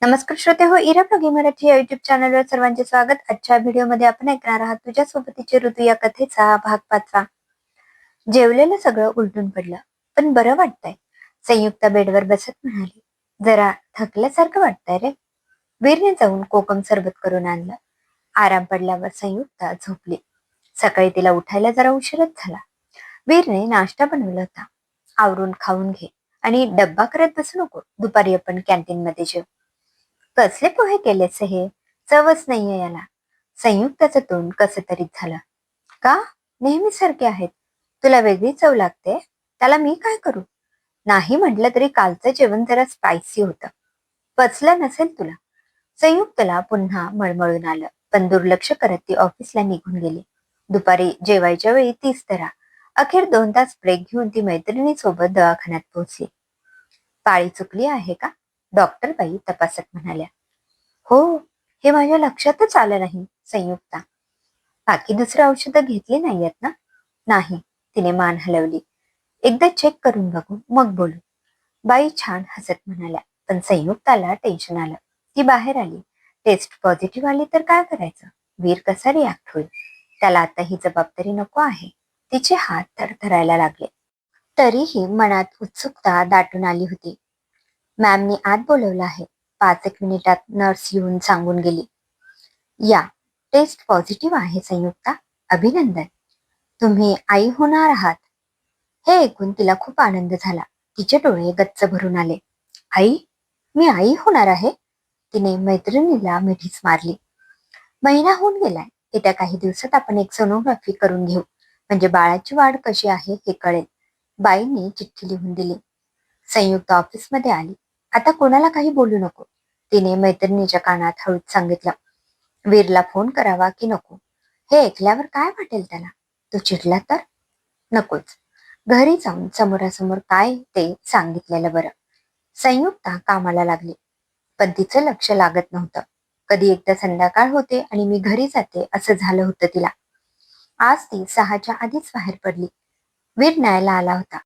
नमस्कार श्रोते हो, इरा प्रगी मराठी या युट्यूब चॅनलवर सर्वांचे स्वागत. आजच्या व्हिडिओमध्ये आपण ऐकणार आहात तुझ्या सोबतीचे ऋतू या कथेचा भाग 5. जेवलेलं सगळं उलटून पडलं, पण बरं वाटतंय. संयुक्ता बेडवर बसत म्हणाली, जरा थकल्यासारखं वाटतंय रे. वीरने जाऊन कोकम सरबत करून आणलं. आराम पडल्यावर संयुक्ता झोपली. सकाळी तिला उठायला जरा उशीरच झाला. वीरने नाश्ता बनवला होता. आवरून खाऊन घे आणि डब्बा करत बसू नको, दुपारी आपण कॅन्टीन मध्ये जेव. कसले पोहे केलेस हे? चवच नाहीये याला. संयुक्ताचं तोंड कसं तरीच झालं. का? नेहमी सारखे आहेत. तुला वेगळी चव लागते, त्याला मी काय करू? नाही म्हटलं तरी कालचं जेवण जरा स्पायसी होतं. पचलं नसेल तुला. संयुक्तला पुन्हा मळमळून आलं, पण दुर्लक्ष करत ती ऑफिसला निघून गेली. दुपारी जेवायच्या वेळी तीच तरा. अखेर 2 तास ब्रेक घेऊन ती मैत्रिणीसोबत दवाखान्यात पोहोचली. पाळी चुकली आहे का? डॉक्टर बाई तपासत म्हणाल्या. हो, हे माझ्या लक्षातच आलं नाही. संयुक्ता, बाकी दुसरी औषधं घेतली नाहीयेत ना? नाही, तिने मान हलवली. एकदा चेक करून बघू, मग बोलू. बाई छान हसत म्हणाल्या, पण संयुक्ताला टेन्शन आलं. ती बाहेर आली. टेस्ट पॉझिटिव्ह आली तर काय करायचं? वीर कसा रिॲक्ट होईल? त्याला आता ही जबाबदारी नको आहे. तिचे हात थरथरायला लागले. तरीही मनात उत्सुकता दाटून आली होती. मॅमनी आत बोलवलं आहे. 5 एक मिनिटात नर्स येऊन सांगून गेली. या, टेस्ट पॉझिटिव्ह आहे संयुक्ता. अभिनंदन. तुम्ही आई होणार आहात. हे ऐकून तिला खूप आनंद झाला. तिचे डोळे गच्च भरून आले. आई? मी आई होणार आहे? तिने मैत्रिणीला मिठीच मारली. महिना होऊन गेलाय. येत्या काही दिवसात आपण एक सोनोग्राफी करून घेऊ, म्हणजे बाळाची वाढ कशी आहे हे कळेल. बाईंनी चिठ्ठी लिहून दिली. संयुक्त ऑफिसमध्ये आली. आता कोणाला काही बोलू नको, तिने मैत्रिणीच्या कानात हळूच सांगितलं. वीरला फोन करावा की नको? हे ऐकल्यावर काय वाटेल त्याला? तो चिडला तर? नकोच. घरी जाऊन समोरासमोर काय ते सांगितलेलं बरं. संयुक्ता कामाला लागली, पण तिचं लक्ष लागत नव्हतं. कधी एकदा संध्याकाळ होते आणि मी घरी जाते असं झालं होतं तिला. आज ती 6च्या आधीच बाहेर पडली. वीर न्यायला आला होता.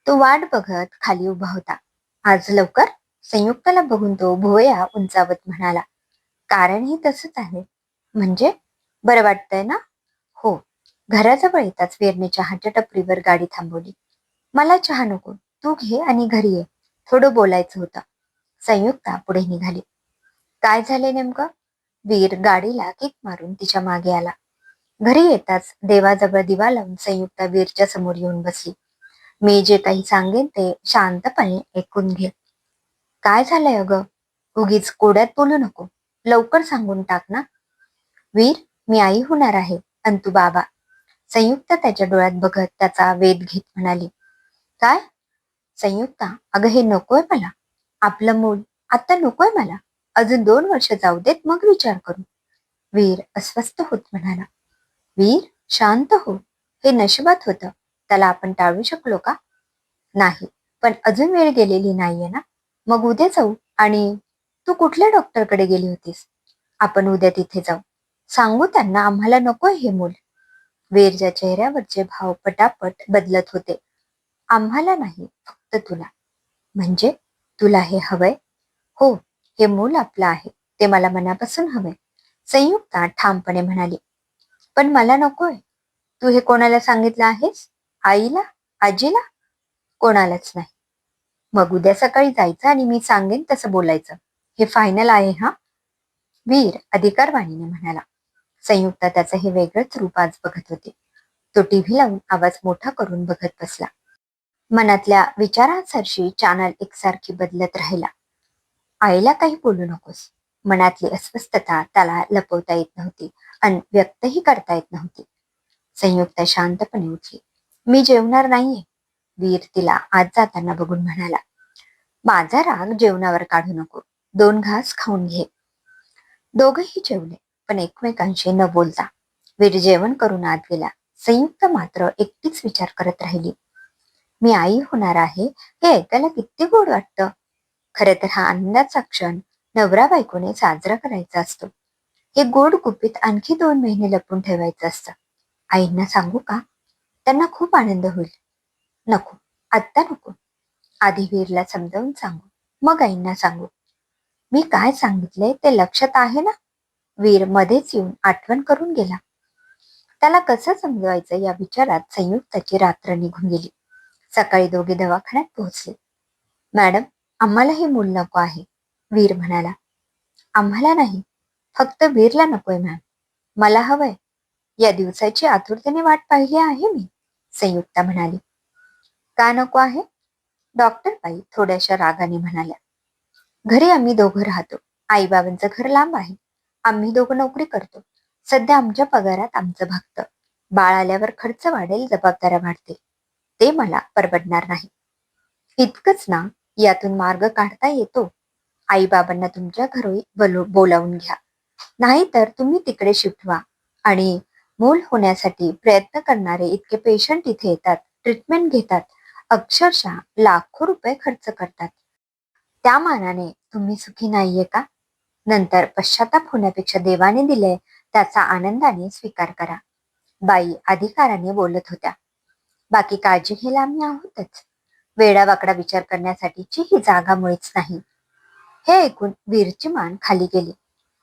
तो वाट बघत खाली उभा होता. आज लवकर? संयुक्ताला बघून तो भुवया उंचावत म्हणाला. कारणही तसंच आहे. म्हणजे? बरं वाटतंय ना? हो. घराजवळ येताच वीरने चहाच्या टपरीवर गाडी थांबवली. मला चहा नको, तू घे आणि घरी ये. थोडं बोलायचं होतं. संयुक्ता पुढे निघाली. काय झाले नेमकं? वीर गाडीला किक मारून तिच्या मागे आला. घरी येताच देवाजवळ दिवा लावून संयुक्ता वीरच्या समोर येऊन बसली. मी जे काही सांगेन ते शांतपणे ऐकून घे. काय झालंय अगं? उगीच कोड्यात बोलू नको. लवकर सांगून टाक ना. वीर, मी आई होणार आहे आणि तू बाबा. संयुक्ता त्याच्या डोळ्यात बघत त्याचा वेध घेत म्हणाली. काय? संयुक्ता, अगं हे नकोय मला. आपलं मूल आता नकोय मला. अजून 2 वर्ष जाऊ देत, मग विचार करू. वीर अस्वस्थ होत म्हणाला. वीर, शांत हो. हे नशिबात होतं. त्याला आपण टाळू शकलो का? नाही, पण अजून वेळ गेलेली नाहीये ना. मग उद्या जाऊ. आणि तू कुठल्या डॉक्टरकडे गेली होतीस? आपण उद्या तिथे जाऊ. सांगू त्यांना आम्हाला नकोय हे मूल. वीरच्या चेहऱ्यावरचे भाव पटापट बदलत होते. आम्हाला नाही, फक्त तुला. म्हणजे तुला हे हवंय? हो, हे मूल आपलं आहे. ते मला मनापासून हवंय. संयुक्ता ठामपणे म्हणाली. पण मला नकोय. तू हे कोणाला सांगितलं आहेस? आईला? आजीला? कोणालाच नाही. मग उद्या सकाळी जायचं आणि मी सांगेन तसं बोलायचं. हे फायनल आहे हा? वीर अधिकारवाणीने म्हणाला. संयुक्ता त्याचं हे वेगळंच रूप आज बघत होती. तो टीव्ही लावून आवाज मोठा करून बघत बसला. मनातल्या विचारांसारशी चॅनल एकसारखी बदलत राहिला. आईला काही बोलू नकोस. मनातली अस्वस्थता त्याला लपवता येत नव्हती आणि व्यक्तही करता येत नव्हती. संयुक्ता शांतपणे उठली. मी जेवणार नाहीये. वीर तिला आत जाताना बघून म्हणाला. माझा राग जेवणावर काढू नको. 2 घास खाऊन घे. दोघंही जेवले, पण एकमेकांशी न बोलता. वीर जेवण करून आत गेला. संयुक्त मात्र एकटीच विचार करत राहिली. मी आई होणार आहे हे ऐकायला किती गोड वाटतं. खरं तर हा आनंदाचा क्षण नवरा बायकोने साजरा करायचा असतो. हे गोड गुपित आणखी 2 महिने लपून ठेवायचं असतं. आईंना सांगू का? त्यांना खूप आनंद होईल. नको, आत्ता नको. आधी वीरला समजावून सांगू, मग आईंना सांगू. मी काय सांगितले ते लक्षात आहे ना? वीर मध्येच येऊन आठवण करून गेला. त्याला कसं समजवायचं या विचारात संयुक्ताची रात्र निघून गेली. सकाळी दोघे दवाखान्यात पोहोचले. मॅडम, आम्हाला हे मूल नको आहे, वीर म्हणाला. आम्हाला नाही, फक्त वीरला नकोय मॅम. मला हवंय. या दिवसाची आतुरतेने वाट पाहिली आहे मी, संयुक्ता म्हणाली. का नको आहे? डॉक्टर बाई थोड्याशा रागाने म्हणाल्या. घरी आम्ही दोघं राहतो. आईबाबांचं घर लांब आहे. आम्ही दोघं नोकरी करतो. सध्या आमच्या पगारात आमचं भागतं. बाळ आल्यावर खर्च वाढेल, जबाबदाऱ्या वाढतील. ते मला परवडणार नाही. इतकंच ना, यातून मार्ग काढता येतो. आईबाबांना तुमच्या घरी बोलावून घ्या. नाहीतर तुम्ही तिकडे शिफ्ट व्हा आणि मूल होण्यासाठी प्रयत्न करणारे इतके पेशंट इथे येतात, ट्रीटमेंट घेतात, अक्षरशः लाखो रुपये खर्च करतात. त्या मानाने तुम्ही सुखी नाहीये का? नंतर पश्चाताप होण्यापेक्षा देवाने दिले त्याचा आनंदाने स्वीकार करा. बाई अधिकाराने बोलत होत्या. बाकी काळजी घ्यायला आम्ही आहोतच. वेडावाकडा विचार करण्यासाठीची ही जागा मुळीच नाही. हे ऐकून वीरची मान खाली गेली.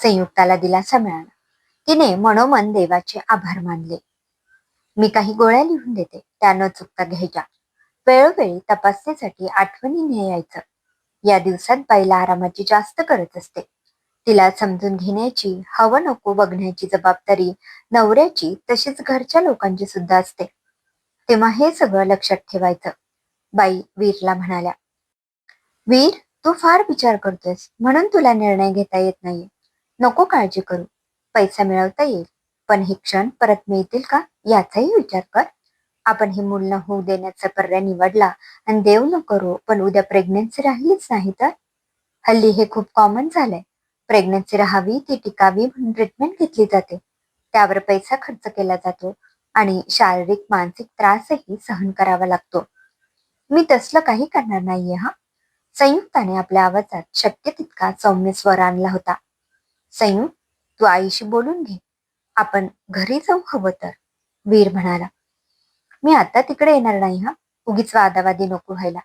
संयुक्ताला दिलासा मिळाला. तिने मनोमन देवाचे आभार मानले. मी काही गोळ्या लिहून देते, त्या न चुकता घ्यायच्या. वेळोवेळी तपासणीसाठी आठवणीने यायचं. या दिवसात बाईला आरामाची जास्त गरज असते. तिला समजून घेण्याची, हवं नको बघण्याची जबाबदारी नवऱ्याची तशीच घरच्या लोकांची सुद्धा असते. तेव्हा हे सगळं लक्षात ठेवायचं. बाई वीरला म्हणाल्या. वीर, तू फार विचार करतोयस म्हणून तुला निर्णय घेता येत नाहीये. नको काळजी करू. पैसा मिळवता येईल, पण हे क्षण परत मिळतील का याचाही विचार कर. आपण हे मूल न होऊ देण्याचा पर्याय निवडला आणि देव न करो पण उद्या प्रेग्नन्सी राहिलीच नाही तर? हल्ली हे खूप कॉमन झालंय. प्रेग्नन्सी राहावी, ती टिकावी म्हणून ट्रीटमेंट घेतली जाते. त्यावर पैसा खर्च केला जातो आणि शारीरिक मानसिक त्रासही सहन करावा लागतो. मी तसलं काही करणार नाहीये हा. संयुक्ताने आपल्या आवाजात शक्य तितका सौम्य स्वर आणला होता. संयुक्त, तू आईशी बोलून घे. आपण घरी जाऊ हवं तर, वीर म्हणाला. मी आता तिकडे येणार नाही हा. उगीच वादावादी नको व्हायला.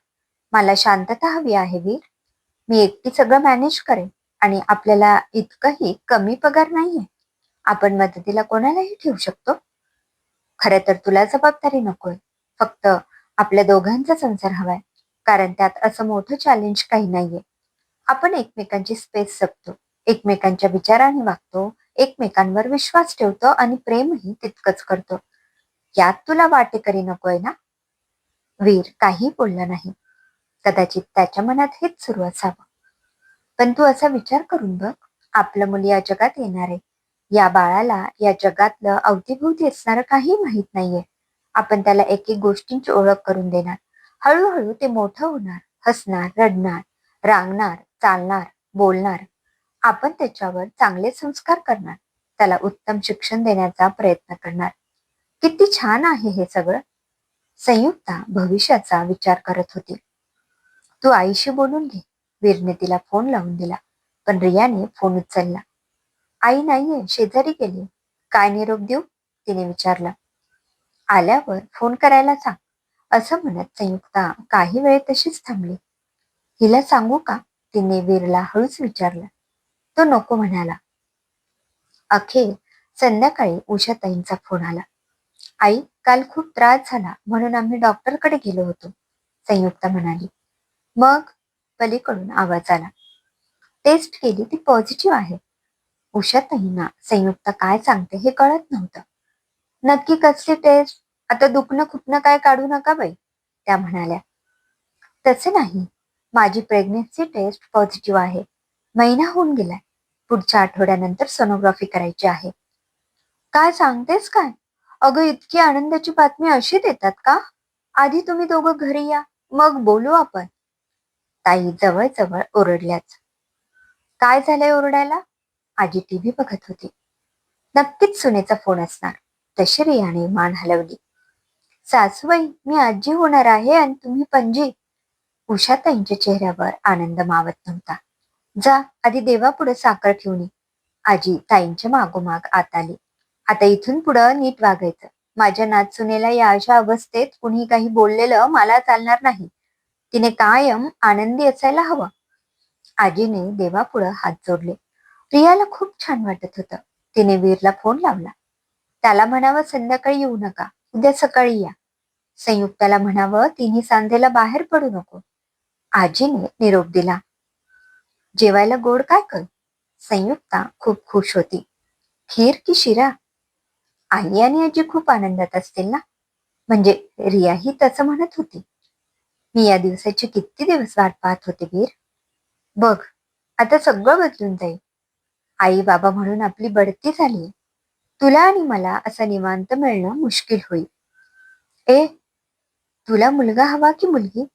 मला शांतता हवी आहे वीर. मी एकटी सगळं मॅनेज करेन आणि आपल्याला इतकंही कमी पगार नाहीये. आपण मदतीला कोणालाही ठेवू शकतो. खरं तर तुला जबाबदारी नकोय. फक्त आपल्या दोघांचा संसार हवाय. कारण त्यात असं मोठं चॅलेंज काही नाहीये. आपण एकमेकांची स्पेस जपतो, एकमेकांच्या विचाराने वागतो, एकमेकांवर विश्वास ठेवतो आणि प्रेमही तितकंच करतो. यात तुला वाटेकरी नकोय ना? वीर काही बोलला नाही. कदाचित त्याच्या मनात हेच सुरू असावं. पण तू असा विचार करून बघ. आपलं मुल या जगात येणार आहे. या बाळाला या जगातलं अवतीभोवती असणारं काही माहित नाहीये. आपण त्याला एक एक गोष्टींची ओळख करून देणार. हळूहळू ते मोठं होणार, हसणार, रडणार, रांगणार, चालणार, बोलणार. आपण त्याच्यावर चांगले संस्कार करणार, त्याला उत्तम शिक्षण देण्याचा प्रयत्न करणार. किती छान आहे हे सगळं. संयुक्ता भविष्याचा विचार करत होती. तू आईशी बोलून घे, वीरने तिला फोन लावून दिला. पण रियाने फोन उचलला. आई नाहीये, शेजारी गेली. काय निरोप देऊ, तिने विचारलं. आल्यावर फोन करायला सांग, असं म्हणत संयुक्ता काही वेळ तशीच थांबली. हिला सांगू का, तिने वीरला हळूच विचारलं. तो नको म्हणाला. अखेर संध्याकाळी उषाताईंचा फोन आला. आई, काल खूप त्रास झाला म्हणून आम्ही डॉक्टरकडे गेलो होतो, संयुक्ता म्हणाली. मग, पलीकडून आवाज आला. टेस्ट केली, ती पॉझिटिव्ह आहे. उषाताईंना संयुक्ता काय सांगते हे कळत नव्हतं. नक्की कसली टेस्ट? आता दुखणं खुपणं काय काढू नका बाई, त्या म्हणाल्या. तसे नाही, माझी प्रेग्नेन्सी टेस्ट पॉझिटिव्ह आहे. महिना होऊन गेलाय. पुढच्या आठवड्यानंतर सोनोग्राफी करायची आहे. काय सांगतेस काय? अगं, इतकी आनंदाची बातमी अशी देतात का? आधी तुम्ही दोघं घरी या, मग बोलू आपण. ताई जवळ ओरडल्याच. काय झालंय ओरडायला? आजी टीव्ही बघत होती. नक्कीच सुनेचा फोन असणार. तशी रियाने मान हलवली. सासूबाई, मी आजी होणार आहे आणि तुम्ही पणजी. उषाताईंच्या चेहऱ्यावर आनंद मावत नव्हता. जा, आधी देवापुढे साखर ठेवून ये. आजी ताईंच्या मागोमाग आत आली. आता इथून पुढं नीट वागायचं. माझ्या नाचसुनेला या अशा अवस्थेत कुणी काही बोललेलं मला चालणार नाही. तिने कायम आनंदी असायला हवं. आजीने देवापुढं हात जोडले. रियाला खूप छान वाटत होतं. तिने वीरला फोन लावला. त्याला म्हणावं संध्याकाळी येऊ नका, उद्या सकाळी या. संयुक्ताला म्हणावं तिन्ही सांधेला बाहेर पडू नको. आजीने निरोप दिला. जेवायला गोड काय कर? संयुक्ता खूप खुश होती. खीर की शिरा? आई आणि आजी खूप आनंदात असतील ना? म्हणजे रियाही तसं म्हणत होती. मी या दिवसाची किती दिवस वाट पाहत होते वीर. बघ, आता सगळं बदलून जाईल. आई बाबा म्हणून आपली बढती झाली. तुला आणि मला असं निवांत मिळणं मुश्किल होईल. ए, तुला मुलगा हवा की मुलगी?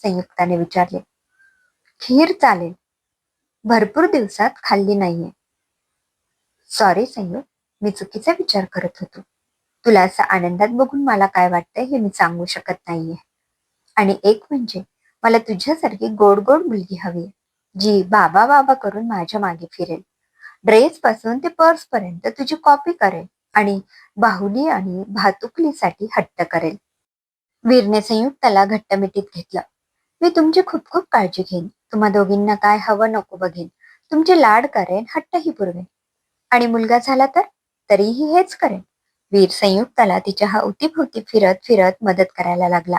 संयुक्ताने विचारले. खीर चालेल. भरपूर दिवसात खाल्ली नाहीये. सॉरी संयुक्त, मी चुकीचा विचार करत होतो. तुला असं आनंदात बघून मला काय वाटतंय हे मी सांगू शकत नाहीये. आणि एक म्हणजे मला तुझ्यासारखी गोड गोड मुलगी हवी, जी बाबा बाबा करून माझ्या मागे फिरेल. ड्रेस पासून ते पर्स पर्यंत तुझी कॉपी करेल आणि बाहुली आणि भातुकलीसाठी हट्ट करेल. वीरने संयुक्ताला घट्ट मिठीत घेतलं. मी तुमची खूप खूप काळजी घेईन. तुम्हा दोघींना काय हवं नको बघेन. तुमचे लाड करेन, हट्टही पुरवेन. आणि मुलगा झाला तर तरीही हेच करेन. वीर संयुक्ताला तिच्या अवतीभोवती फिरत फिरत मदत करायला लागला.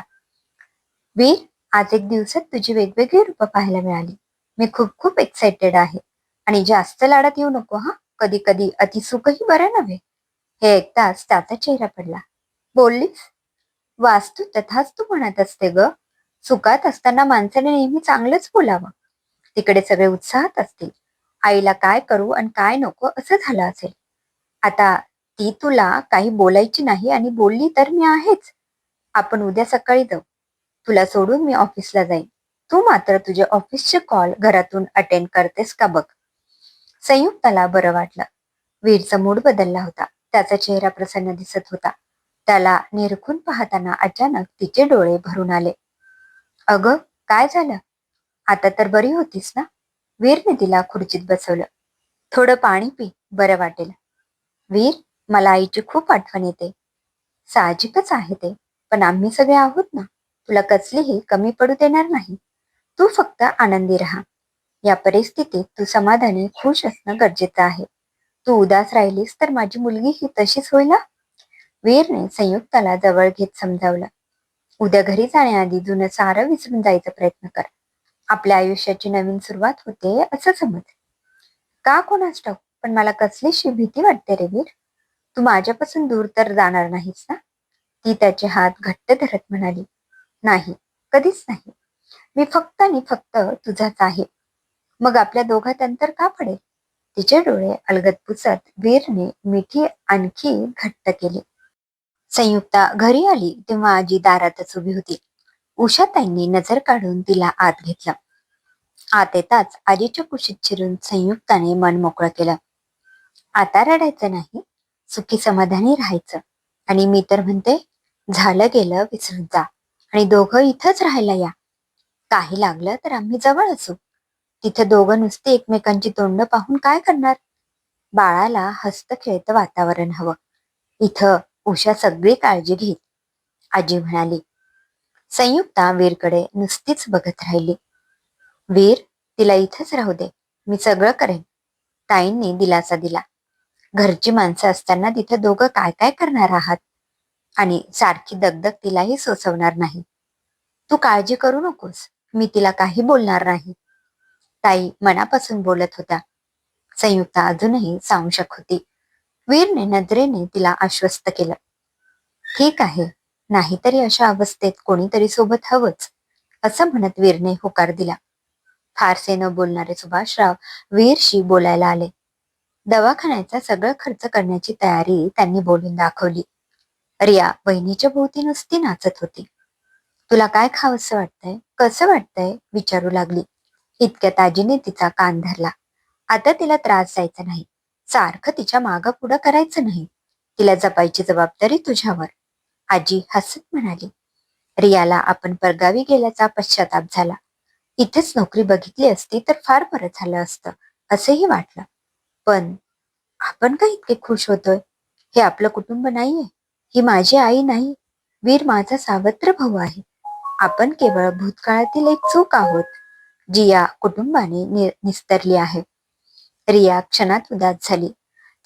वीर, आज एक दिवसात तुझी वेगवेगळी रूपं पाहायला मिळाली. मी खूप खूप एक्साइटेड आहे. आणि जास्त लाडात येऊ नको हा. कधी कधी अतिसुखही बरं नव्हे. हे ऐकताच त्याचा चेहरा पडला. बोललीस? वास्तू तथास्तू म्हणत असते ग. सुखात असताना माणसाने नेहमी चांगलंच बोलावं. तिकडे सगळे उत्साहात असतील. आईला काय करू आणि काय नको असं झालं असेल. आता ती तुला काही बोलायची नाही आणि बोलली तर मी आहेच. आपण उद्या सकाळी जाऊ. तुला सोडून मी ऑफिसला जाईन. तू मात्र तुझे ऑफिसचे कॉल घरातून अटेंड करतेस का बघ. संयुक्ताला बरं वाटलं. वीरचा मूड बदलला होता. त्याचा चेहरा प्रसन्न दिसत होता. त्याला निरखून पाहताना अचानक तिचे डोळे भरून आले. अगं, काय झालं? आता तर बरी होतीस ना? वीरने तिला खुर्चीत बसवलं. थोडं पाणी पी, बरं वाटेल. वीर, मला आईची खूप आठवण येते. साहजिकच आहे ते, पण आम्ही सगळे आहोत ना. तुला कसलीही कमी पडू देणार नाही. तू फक्त आनंदी राहा. या परिस्थितीत तू समाधानी खुश असणं गरजेचं आहे. तू उदास राहिलीस तर माझी मुलगी ही तशीच होईल ना. वीरने संयुक्ताला जवळ घेत समजावलं. उद्या घरी जाण्याआधी जुनं सारं विसरून जायचा प्रयत्न कर. आपल्या आयुष्याची नवीन सुरुवात होते असं समज. का कोणास ठाऊक, पण मला कसलीशी भीती वाटते रे वीर. तू माझ्यापासून दूर तर जाणार नाहीस ना? ती त्याचे हात घट्ट धरत म्हणाली. नाही, कधीच नाही. मी फक्त आणि फक्त तुझाच आहे. मग आपल्या दोघात अंतर का पडेल? तिचे डोळे अलगद पुसत वीरने मिठी आणखी घट्ट केली. संयुक्ता घरी आली तेव्हा आजी दारातच उभी होती. उषाताईंनी नजर काढून तिला आत घेतलं. आत येताच आजीच्या कुशीत शिरून संयुक्ताने मन मोकळं केलं. आता रडायचं नाही, सुखी समाधानी राहायचं. आणि मी तर म्हणते, झालं गेलं विसरून जा आणि दोघं इथंच राहायला या. काही लागलं तर आम्ही जवळ असू. तिथे दोघं नुसते एकमेकांची तोंड पाहून काय करणार? बाळाला हस्त खेळतं वातावरण हवं. इथं उषा सगळी काळजी घेईल, आजी म्हणाली. संयुक्ता वीरकडे नुसतीच बघत राहिली. वीर, तिला इथंच राहू दे. मी सगळं करेन. ताईंनी दिलासा दिला. घरची माणसं असताना तिथं दोघं काय काय करणार आहात? आणि सारखी दगदग तिलाही सोसवणार नाही. तू काळजी करू नकोस. मी तिला काही बोलणार नाही. ताई मनापासून बोलत होत्या. संयुक्ता अजूनही सांशक होती. वीरने नजरेने तिला आश्वस्त केलं. ठीक आहे, नाहीतरी अशा अवस्थेत कोणीतरी सोबत हवंच, असं म्हणत वीरने होकार दिला. फारसे न बोलणारे सुभाषराव वीरशी बोलायला आले. दवाखान्याचा सगळं खर्च करण्याची तयारी त्यांनी बोलून दाखवली. रिया बहिणीच्या भोवती नुसती नाचत होती. तुला काय खावंसं वाटतंय, कसं वाटतंय विचारू लागली. इतक्यात आजीने तिचा कान धरला. आता तिला त्रास द्यायचा नाही. सारखं तिच्या मागं पुढं करायचं नाही. तिला जपायची जबाबदारी तुझ्यावर. आजी हसत म्हणाली. रियाला आपण परगावी गेल्याचा पश्चाताप झाला. इथेच नोकरी बघितली असती तर फार बरं झालं असतं असंही वाटलं. पण आपण का इतके खुश होतोय? हे आपलं कुटुंब नाहीये. ही माझी आई नाही. वीर माझा सावत्र भाऊ आहे. आपण केवळ भूतकाळातील एक चूक आहोत. जी या कुटुंबाने निस्तरली आहे. रिया क्षणात उदास झाली.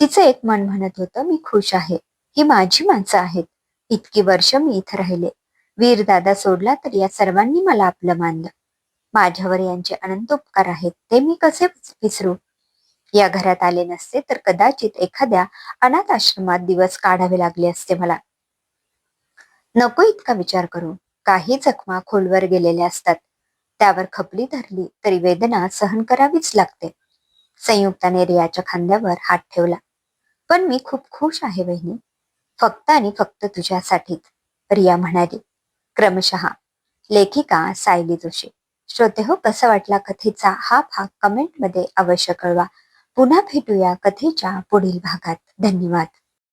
तिचं एक मन म्हणत होतं, मी खुश आहे. ही माझी माणसं आहेत. इतकी वर्ष मी इथं राहिले. वीर दादा सोडला तर या सर्वांनी मला आपलं मानलं. माझ्यावर यांचे अनंत उपकार आहेत, ते मी कसे विसरू. या घरात आले नसते तर कदाचित एखाद्या अनाथ आश्रमात दिवस काढावे लागले असते मला. नको इतका विचार करू. काही जखमा खोलवर गेलेल्या असतात. त्यावर खपली धरली तरी वेदना सहन करावीच लागते. संयुक्ताने रियाच्या खांद्यावर हात ठेवला. पण मी खूप खुश आहे वहिनी. फक्त आणि फक्त तुझ्यासाठीच, रिया म्हणाली. क्रमशः. लेखिका सायली जोशी. श्रोते हो, कसा वाटला कथेचा हा भाग कमेंटमध्ये अवश्य कळवा. पुन्हा भेटूया कथेच्या पुढील भागात. धन्यवाद.